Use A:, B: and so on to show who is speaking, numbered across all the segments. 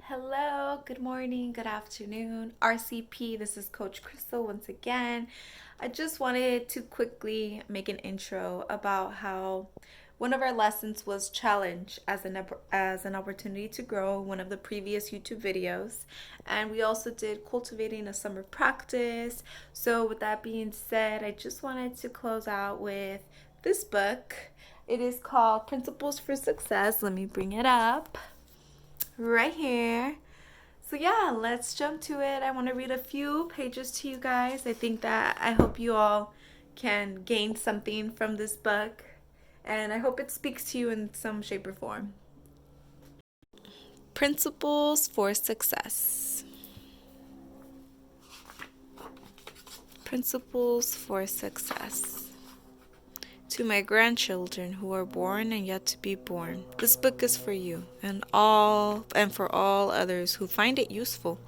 A: Hello, good morning, good afternoon. RCP, this is Coach Crystal once again. I just wanted to quickly make an intro about how one of our lessons was challenge as an opportunity to grow, one of the previous YouTube videos. And we also did cultivating a summer practice. So with that being said, I just wanted to close out with this book. It is called Principles for Success. Let me bring it up right here. So yeah, let's jump to it. I want to read a few pages to you guys. I hope you all can gain something from this book, and I hope it speaks to you in some shape or form. Principles for Success. Principles for Success. To my grandchildren who are born and yet to be born, this book is for you and for all others who find it useful.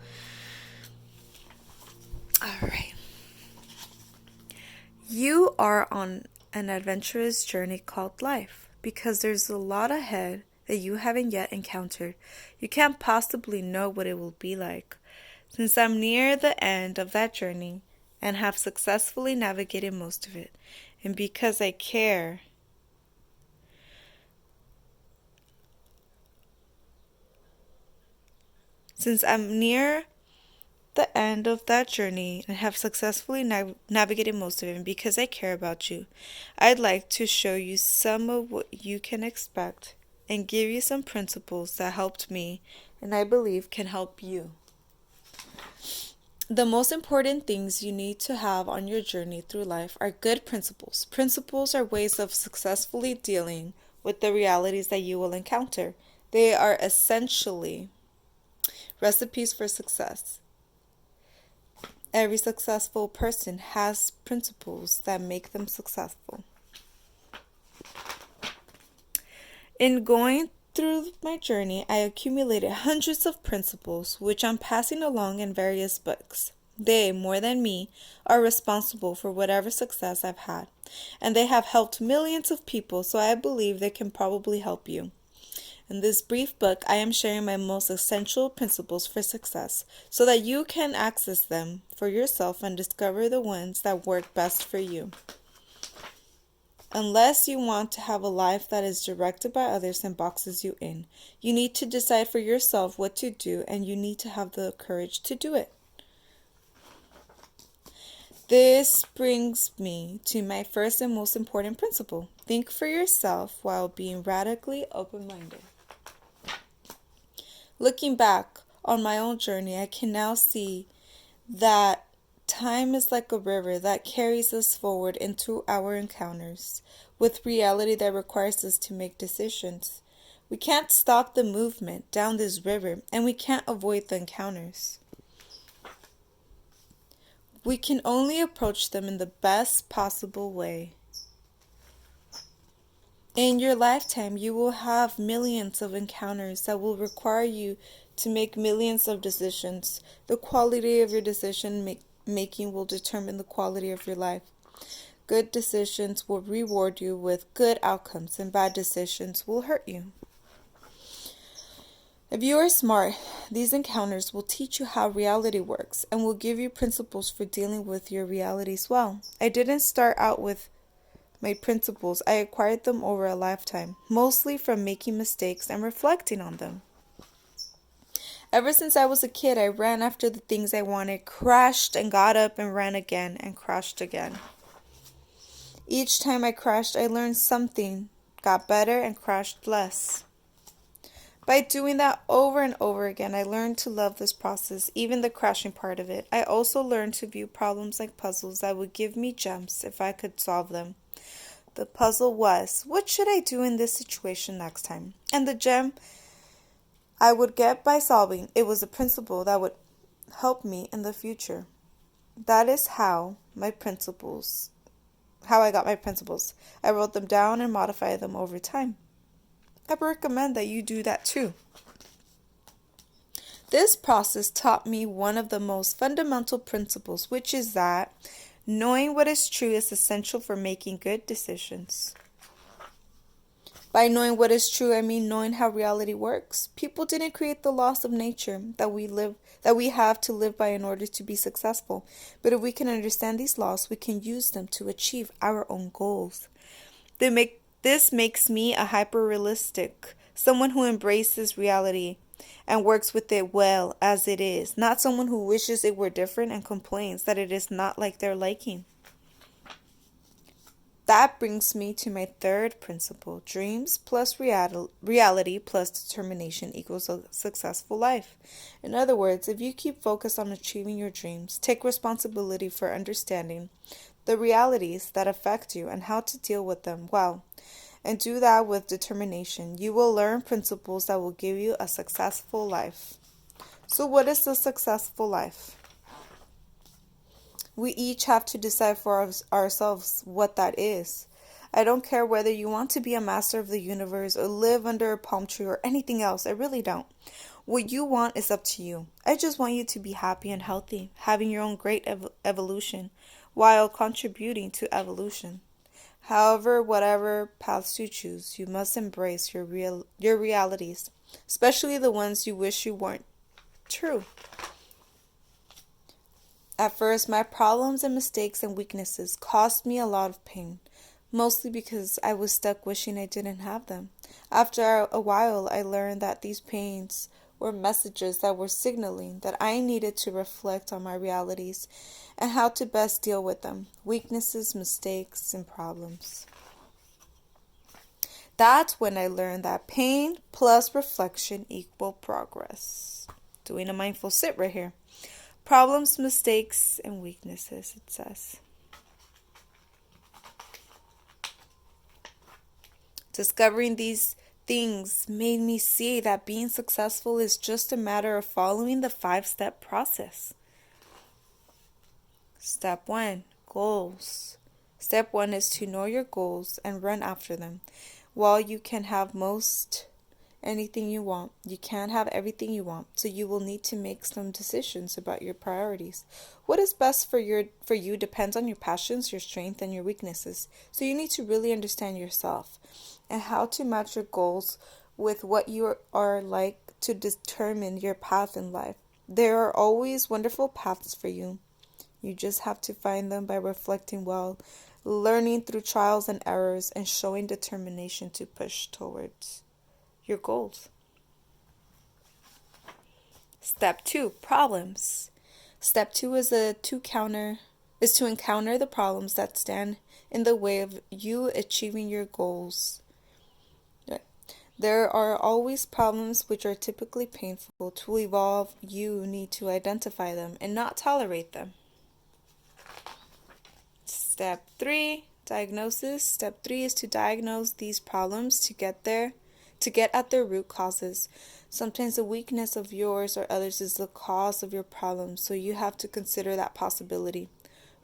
A: All right. You are on an adventurous journey called life because there's a lot ahead that you haven't yet encountered. You can't possibly know what it will be like. Since I'm near the end of that journey and have successfully navigated most of it, and because I care, since I'm near the end of that journey and have successfully navigated most of it, and because I care about you, I'd like to show you some of what you can expect and give you some principles that helped me and I believe can help you. The most important things you need to have on your journey through life are good principles. Principles are ways of successfully dealing with the realities that you will encounter. They are essentially recipes for success. Every successful person has principles that make them successful. In going through my journey, I accumulated hundreds of principles, which I'm passing along in various books. They, more than me, are responsible for whatever success I've had, and they have helped millions of people, so I believe they can probably help you. In this brief book, I am sharing my most essential principles for success so that you can access them for yourself and discover the ones that work best for you. Unless you want to have a life that is directed by others and boxes you in, you need to decide for yourself what to do, and you need to have the courage to do it. This brings me to my first and most important principle. Think for yourself while being radically open-minded. Looking back on my own journey, I can now see that time is like a river that carries us forward into our encounters with reality that requires us to make decisions. We can't stop the movement down this river, and we can't avoid the encounters. We can only approach them in the best possible way. In your lifetime, you will have millions of encounters that will require you to make millions of decisions. The quality of your decision making will determine the quality of your life. Good decisions will reward you with good outcomes, and bad decisions will hurt you. If you are smart, these encounters will teach you how reality works and will give you principles for dealing with your realities well. I didn't start out with my principles. I acquired them over a lifetime, mostly from making mistakes and reflecting on them. Ever since I was a kid, I ran after the things I wanted, crashed and got up and ran again and crashed again. Each time I crashed, I learned something, got better, and crashed less. By doing that over and over again, I learned to love this process, even the crashing part of it. I also learned to view problems like puzzles that would give me gems if I could solve them. The puzzle was, what should I do in this situation next time? And the gem I would get by solving it was a principle that would help me in the future. That is how I got my principles. I wrote them down and modified them over time. I recommend that you do that too. This process taught me one of the most fundamental principles, which is that knowing what is true is essential for making good decisions. By knowing what is true, I mean knowing how reality works. People didn't create the laws of nature that we have to live by in order to be successful. But if we can understand these laws, we can use them to achieve our own goals. This makes me a hyper realistic, someone who embraces reality and works with it well as it is, not someone who wishes it were different and complains that it is not like their liking. That brings me to my third principle. Dreams plus reality plus determination equals a successful life. In other words, if you keep focused on achieving your dreams, take responsibility for understanding the realities that affect you and how to deal with them well, and do that with determination, you will learn principles that will give you a successful life. So, what is a successful life? We each have to decide for ourselves what that is. I don't care whether you want to be a master of the universe or live under a palm tree or anything else. I really don't. What you want is up to you. I just want you to be happy and healthy, having your own great evolution while contributing to evolution. However, whatever paths you choose, you must embrace your realities, especially the ones you wish you weren't true. At first, my problems and mistakes and weaknesses caused me a lot of pain, mostly because I was stuck wishing I didn't have them. After a while, I learned that these pains were messages that were signaling that I needed to reflect on my realities and how to best deal with them, weaknesses, mistakes, and problems. That's when I learned that pain plus reflection equal progress. Doing a mindful sit right here. Problems, mistakes, and weaknesses, it says. Discovering these things made me see that being successful is just a matter of following the 5-step process. Step 1, goals. Step 1 is to know your goals and run after them. While you can have anything you want, you can't have everything you want, so you will need to make some decisions about your priorities. What is best for you depends on your passions, your strengths, and your weaknesses. So you need to really understand yourself and how to match your goals with what you are like to determine your path in life. There are always wonderful paths for you. You just have to find them by reflecting well, learning through trials and errors, and showing determination to push towards your goals. Step 2, problems. Step 2 is to encounter the problems that stand in the way of you achieving your goals. There are always problems which are typically painful. To evolve, you need to identify them and not tolerate them. Step 3, diagnosis. Step 3 is to diagnose these problems to get at their root causes. Sometimes the weakness of yours or others is the cause of your problem, so you have to consider that possibility.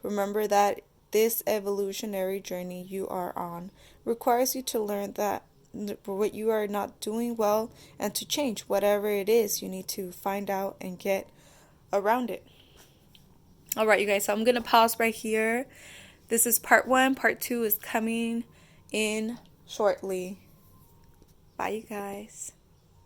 A: Remember that this evolutionary journey you are on requires you to learn that what you are not doing well and to change whatever it is you need to find out and get around it. All right, you guys, so I'm going to pause right here. This is part 1. Part 2 is coming in shortly. Bye, you guys.